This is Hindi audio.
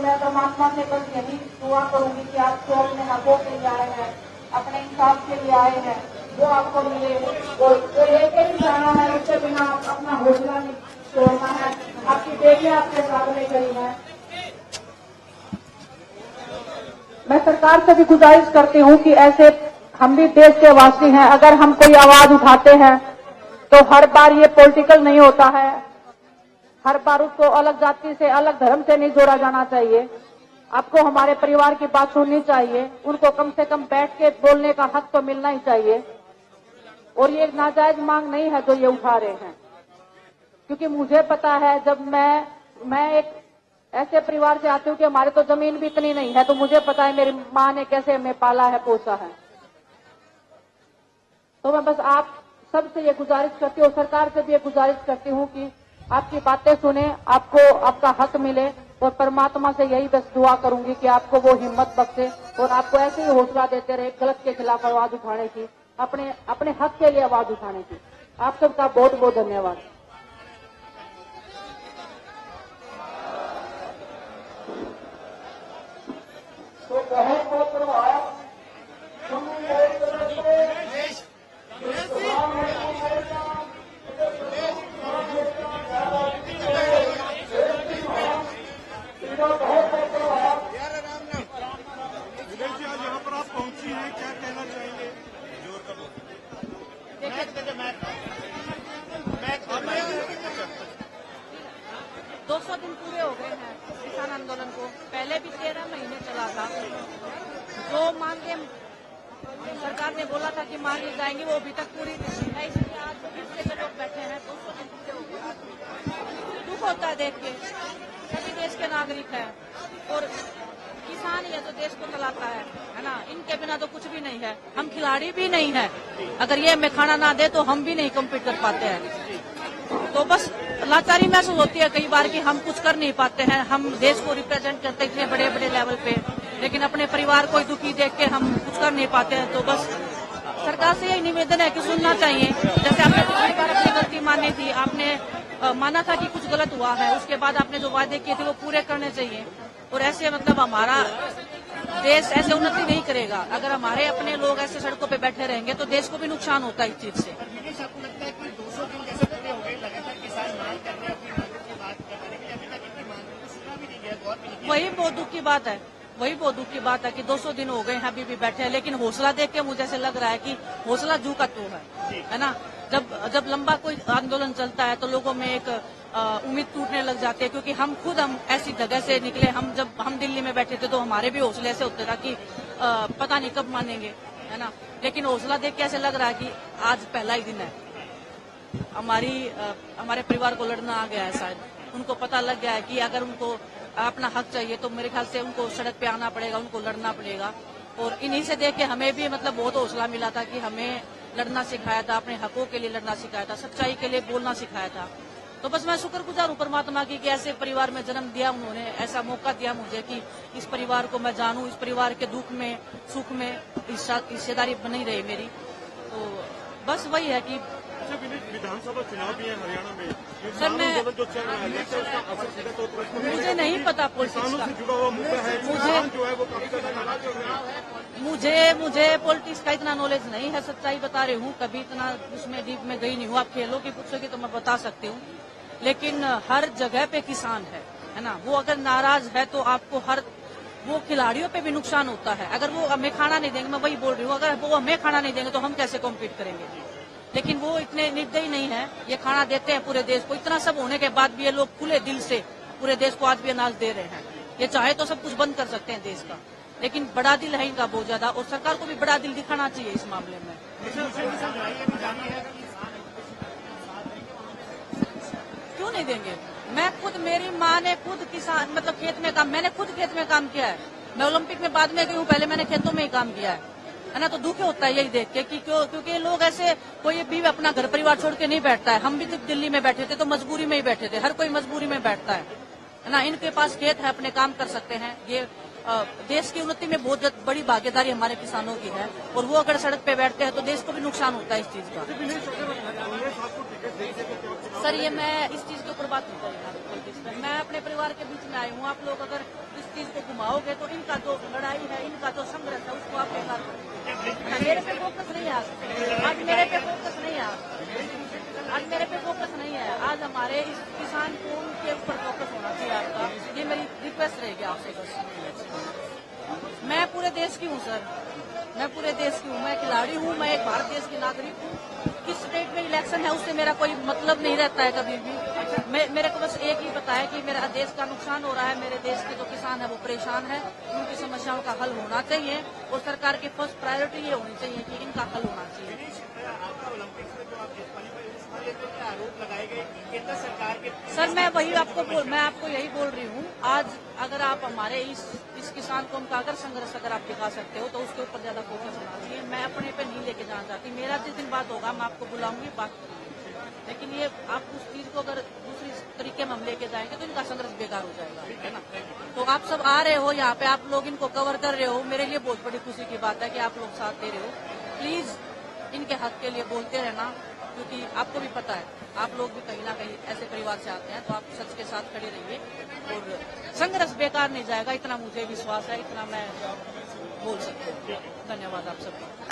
मैं परमात्मा से बस यही दुआ करूंगी कि आप जो अपने हकों के लिए आए हैं, अपने इंसाफ के लिए आए हैं, वो आपको मिले। और जो लेके ही जाना है उसके बिना अपना हौसला नहीं छोड़ना है। आपकी बेटियां आपके सामने खड़ी हैं। मैं सरकार से भी गुजारिश करती हूँ कि ऐसे हम भी देश के वासी हैं, अगर हम कोई आवाज उठाते हैं तो हर बार ये पॉलिटिकल नहीं होता है, हर बार उसको अलग जाति से अलग धर्म से नहीं जोड़ा जाना चाहिए। आपको हमारे परिवार की बात सुननी चाहिए, उनको कम से कम बैठ के बोलने का हक तो मिलना ही चाहिए। और ये नाजायज मांग नहीं है जो ये उठा रहे हैं, क्योंकि मुझे पता है, जब मैं एक ऐसे परिवार से आती हूँ कि हमारे तो जमीन भी इतनी नहीं है, तो मुझे पता है मेरी माँ ने कैसे हमें पाला है, पोसा है। तो मैं बस आप सबसे ये गुजारिश करती हूँ, सरकार से भी ये गुजारिश करती हूँ कि आपकी बातें सुने, आपको आपका हक मिले। और परमात्मा से यही बस दुआ करूंगी कि आपको वो हिम्मत बख्शे और आपको ऐसे ही हौसला देते रहे गलत के खिलाफ आवाज उठाने की, अपने हक के लिए आवाज उठाने की। आप सबका बहुत बहुत धन्यवाद। तो बहुत बहुत धन्यवाद। यहाँ पर आप पहुंची हैं, क्या कहना चाहेंगे? दो 200 दिन पूरे हो गए हैं किसान आंदोलन को। पहले भी 13 महीने चला था। जो मांगे सरकार ने बोला था कि मांगी जाएंगी, वो अभी तक पूरी नहीं है। इसलिए आज जो हिस्से में लोग बैठे हैं, 200 दिन पूरे हो गए। दुख होता है देख के। सभी देश के नागरिक हैं और किसान ही है जो देश को चलाता है ना। इनके बिना तो कुछ भी नहीं है। हम खिलाड़ी भी नहीं है, अगर ये हमें खाना ना दे तो हम भी नहीं कम्पीट कर पाते हैं। तो बस लाचारी महसूस होती है कई बार कि हम कुछ कर नहीं पाते हैं। हम देश को रिप्रेजेंट करते इतने बड़े बड़े लेवल पे, लेकिन अपने परिवार को दुखी देख के हम कुछ कर नहीं पाते हैं। तो बस सरकार से यही निवेदन है कि सुनना चाहिए। जैसे आपने पिछली बार अपनी गलती मानी थी, आपने माना था कि कुछ गलत हुआ है, उसके बाद आपने जो वादे किए थे वो पूरे करने चाहिए। और ऐसे मतलब हमारा देश ऐसे उन्नति नहीं करेगा। अगर हमारे अपने लोग ऐसे सड़कों पे बैठे रहेंगे तो देश को भी नुकसान होता है इस चीज से। आपको लगता है कि 200 दिन कैसे पूरे हो गए, लगातार किसान मांग कर रहे हैं, अपनी मांगों की बात कर रहे हैं, लेकिन अभी तक इनकी मांगों को सुना भी नहीं गया, गौर भी नहीं किया। वही बहुत दुख की बात है, वही बहुत दुख की बात है कि 200 दिन हो गए हैं, अभी भी बैठे हैं। लेकिन हौसला देख के मुझे ऐसे लग रहा है कि हौसला जू का तू है ना। जब लंबा कोई आंदोलन चलता है तो लोगों में एक उम्मीद टूटने लग जाती है, क्योंकि हम ऐसी जगह से निकले। जब हम दिल्ली में बैठे थे तो हमारे भी हौसले ऐसे होते था कि पता नहीं कब मानेंगे, है ना। लेकिन हौसला देख के ऐसे लग रहा है कि आज पहला ही दिन है। हमारे परिवार को लड़ना आ गया है, शायद उनको पता लग गया है कि अगर उनको अपना हक चाहिए तो मेरे ख्याल से उनको सड़क पे आना पड़ेगा, उनको लड़ना पड़ेगा। और इन्हीं से देख के हमें भी मतलब बहुत हौसला मिला था कि हमें लड़ना सिखाया था, अपने हकों के लिए लड़ना सिखाया था, सच्चाई के लिए बोलना सिखाया था। तो बस मैं शुक्रगुजार हूँ परमात्मा की कि ऐसे परिवार में जन्म दिया उन्होंने, ऐसा मौका दिया मुझे कि इस परिवार को मैं जानूं, इस परिवार के दुख में सुख में हिस्सेदारी बनी रही मेरी। तो बस वही है कि विधानसभा चुनाव भी है हरियाणा में, सर मैं जो चल रहा है उसका असर सीधा तौर पर मुझे नहीं पता पॉलिटिक्स का, से जुड़ा हुआ मुद्दा है। किसान जो है वो काफी ज्यादा नाराज हो रहा है। मुझे पॉलिटिक्स का इतना नॉलेज नहीं है, सच्चाई बता रही हूँ। कभी इतना उसमें डीप में गई नहीं हूँ। आप खेलों की पूछोगे तो मैं बता सकती हूँ, लेकिन हर जगह पे किसान है ना। वो अगर नाराज है तो आपको वो खिलाड़ियों पे भी नुकसान होता है। अगर वो हमें खाना नहीं देंगे, मैं वही बोल रही हूँ, अगर वो हमें खाना नहीं देंगे तो हम कैसे कॉम्पीट करेंगे। लेकिन वो इतने निर्दयी नहीं है, ये खाना देते हैं पूरे देश को। इतना सब होने के बाद भी ये लोग खुले दिल से पूरे देश को आज भी अनाज दे रहे हैं। ये चाहे तो सब कुछ बंद कर सकते हैं देश का, लेकिन बड़ा दिल है इनका बहुत ज्यादा, और सरकार को भी बड़ा दिल दिखाना चाहिए इस मामले में। क्यों नहीं देंगे? मैं खुद, मेरी माँ ने खुद किसान मतलब खेत में काम, मैंने खुद खेत में काम किया है। मैं ओलंपिक में बाद में गई हूँ, पहले मैंने खेतों में ही काम किया है ना। तो दुख होता है यही देख के कि क्योंकि लोग ऐसे, कोई भी अपना घर परिवार छोड़ के नहीं बैठता है। हम भी जब दिल्ली में बैठे थे तो मजबूरी में ही बैठे थे, हर कोई मजबूरी में बैठता है ना। इनके पास खेत है, अपने काम कर सकते हैं। ये देश की उन्नति में बहुत बड़ी भागीदारी हमारे किसानों की है, और वो अगर सड़क पे बैठते हैं तो देश को भी नुकसान होता है इस चीज का। सर ये मैं इस चीज के ऊपर बात नहीं करूँगा। मैं अपने परिवार के बीच में आई हूँ। आप लोग अगर इस चीज को घुमाओगे तो इनका जो लड़ाई है, इनका जो संघर्ष है, उसको आप बेकार करोगे। मेरे पे फोकस नहीं है आज मेरे पे फोकस नहीं है आज मेरे पे फोकस नहीं है। आज हमारे इस किसान कौम के ऊपर फोकस होना चाहिए आपका। ये मेरी रिक्वेस्ट रहेगी आपसे बस। मैं पूरे देश की हूँ सर, मैं पूरे देश की हूँ, मैं खिलाड़ी हूँ, मैं एक भारत देश की नागरिक हूँ। किस स्टेट में इलेक्शन है उससे मेरा कोई मतलब नहीं रहता है कभी भी। मेरे को बस एक ही पता है कि मेरा देश का नुकसान हो रहा है, मेरे देश के जो किसान है वो परेशान है, उनकी समस्याओं का हल होना चाहिए और सरकार की फर्स्ट प्रायोरिटी ये होनी चाहिए कि इनका हल होना चाहिए। आपका ओलंपिक्स में जो आप डिस्क्वालीफाई उसमें आरोप लगाए गए केंद्र सरकार के। सर मैं आपको यही बोल रही हूँ, आज अगर आप हमारे इस किसान कौम का अगर संघर्ष अगर आप दिखा सकते हो तो उसके ऊपर ज्यादा फोकस होना चाहिए। मैं अपने पे नहीं लेके जाना चाहती, मेरा जिस दिन बात होगा मैं आपको बुलाऊंगी, बात करूंगी। लेकिन ये आप उस चीज को अगर दूसरी तरीके में हम लेके जाएंगे तो इनका संघर्ष बेकार हो जाएगा, है ना। तो आप सब आ रहे हो यहाँ पे, आप लोग इनको कवर कर रहे हो, मेरे लिए बहुत बड़ी खुशी की बात है कि आप लोग साथ दे रहे हो। प्लीज इनके हक के लिए बोलते रहना, क्योंकि आपको भी पता है आप लोग भी कहीं ना कहीं ऐसे परिवार से आते हैं, तो आप सच के साथ खड़े रहिए और संघर्ष बेकार नहीं जाएगा, इतना मुझे विश्वास है, इतना मैं बोल सकती हूँ। धन्यवाद आप सबका।